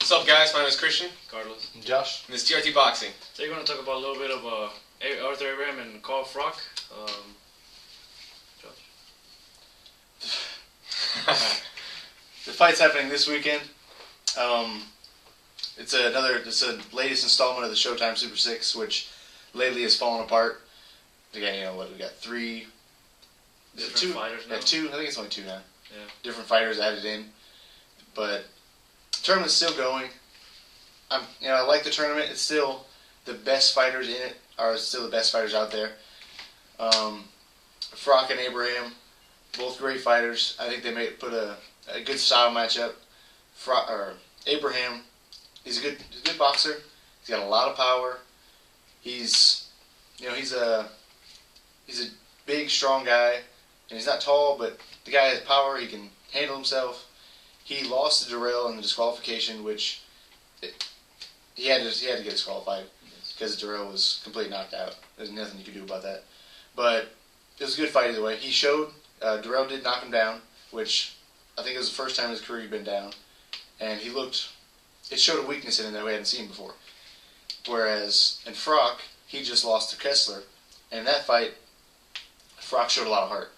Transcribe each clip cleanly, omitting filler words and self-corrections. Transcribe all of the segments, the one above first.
What's up, guys? My name is Christian. Carlos. And Josh. And this is trtboxing. Today we're going to talk about a little bit of Arthur Abraham and Froch. Josh? The fight's happening this weekend. It's the latest installment of the Showtime Super 6, which lately has fallen apart. Again, we got three different fighters now. Yeah, two. I think it's only two now. Yeah. Different fighters added in, but the tournament's still going. I like the tournament. It's still the best fighters in it are still the best fighters out there. Froch and Abraham, both great fighters. I think they put a good style matchup. Abraham, he's a good boxer. He's got a lot of power. He's a big, strong guy, and he's not tall, but the guy has power. He can handle himself. He lost to Darrell in the disqualification, which he had to get disqualified because Darrell was completely knocked out. There's nothing you could do about that. But it was a good fight either way. He showed Darrell did knock him down, which I think it was the first time in his career he'd been down, and it showed a weakness in him that we hadn't seen before. Whereas in Froch, he just lost to Kessler, and in that fight, Froch showed a lot of heart.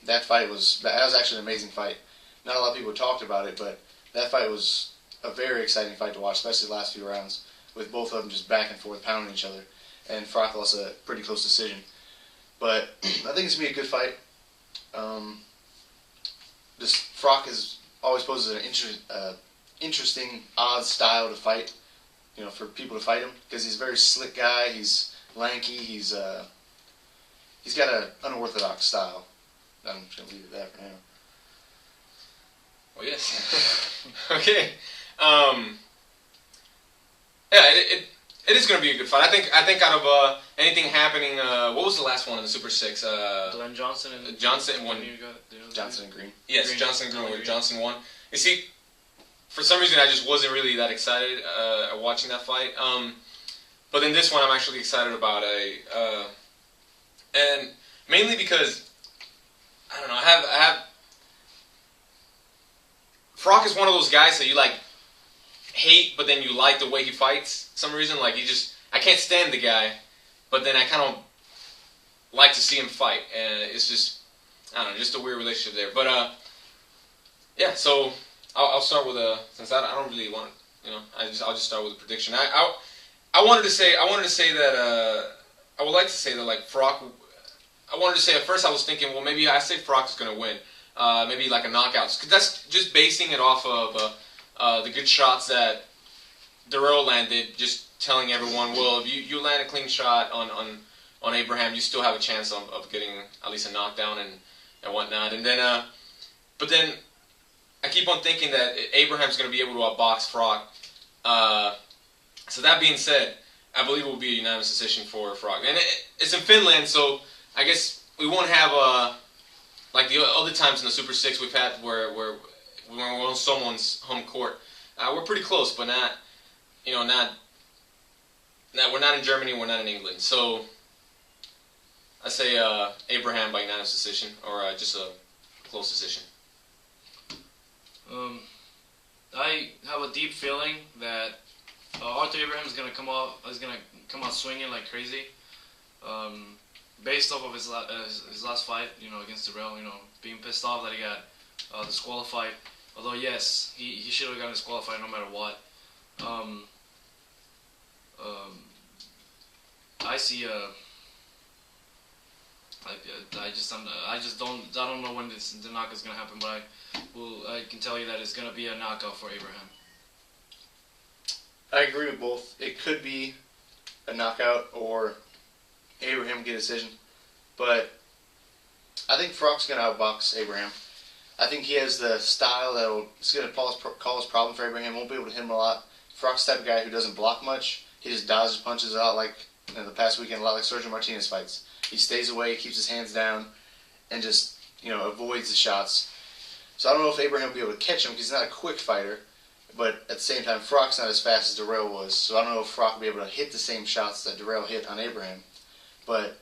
That was actually an amazing fight. Not a lot of people talked about it, but that fight was a very exciting fight to watch, especially the last few rounds, with both of them just back and forth pounding each other. And Froch lost a pretty close decision. But I think it's going to be a good fight. Froch is always poses an interesting, odd style to fight, for people to fight him, because he's a very slick guy. He's lanky. He's got an unorthodox style. I'm just going to leave it there for now. Oh, yes. Okay. Yeah, it is going to be a good fight. I think out of anything happening, what was the last one in the Super 6? Glenn Johnson and Johnson won. Johnson and Green. Yes, Green. Johnson and Green, where Johnson won. You see, for some reason I just wasn't really that excited watching that fight. But in this one I'm actually excited about and mainly because I don't know, I have Froch is one of those guys that you hate, but then you like the way he fights. For some reason, I can't stand the guy, but then I kind of like to see him fight, and it's just, I don't know, just a weird relationship there. But yeah, so I'll start with since I don't really want, I'll just start with a prediction. I wanted to say that I would like to say that Froch. I wanted to say at first I was thinking, well, maybe I say Froch is going to win. Maybe like a knockout. Cause that's just basing it off of the good shots that Darrell landed. Just telling everyone, well, if you land a clean shot on Abraham, you still have a chance of getting at least a knockdown and whatnot. And then, but then I keep on thinking that Abraham's going to be able to outbox Froch. So that being said, I believe it will be a unanimous decision for Froch. And it's in Finland, so I guess we won't have like the other times in the Super 6 we've had where we're on someone's home court. We're pretty close, but not we're not in Germany, we're not in England. So I say Abraham by unanimous decision, or just a close decision. I have a deep feeling that Arthur Abraham is gonna come out swinging like crazy. Based off of his last fight, against Darrell, being pissed off that he got disqualified. Although yes, he should have gotten disqualified no matter what. I see I don't know when the knockout is gonna happen, but I can tell you that it's gonna be a knockout for Abraham. I agree with both. It could be a knockout or Abraham get a decision, but I think Froch's going to outbox Abraham. I think he has the style it's going to cause problem for Abraham. Won't be able to hit him a lot. Froch's the type of guy who doesn't block much. He just dodges punches a lot, like the past weekend, a lot like Sergio Martinez fights. He stays away, keeps his hands down, and just avoids the shots. So I don't know if Abraham will be able to catch him because he's not a quick fighter. But at the same time, Froch's not as fast as Darrell was, so I don't know if Froch will be able to hit the same shots that Darrell hit on Abraham. But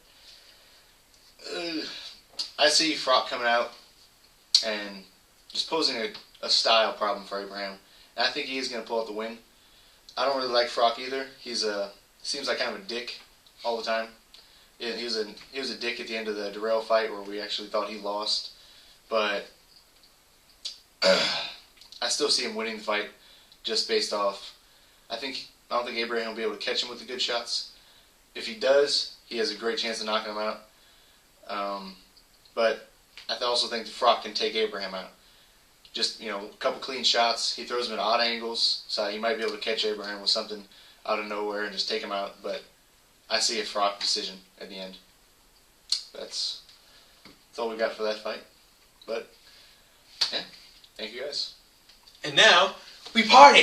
I see Froch coming out and just posing a style problem for Abraham. And I think he is going to pull out the win. I don't really like Froch either. He's seems like kind of a dick all the time. Yeah, he was a dick at the end of the Darrell fight where we actually thought he lost, but I still see him winning the fight just based off. I don't think Abraham will be able to catch him with the good shots. If he does, he has a great chance of knocking him out. But I also think that Froch can take Abraham out. Just, a couple clean shots. He throws him at odd angles, so he might be able to catch Abraham with something out of nowhere and just take him out. But I see a Froch decision at the end. That's all we got for that fight. But, yeah, thank you guys. And now, we party!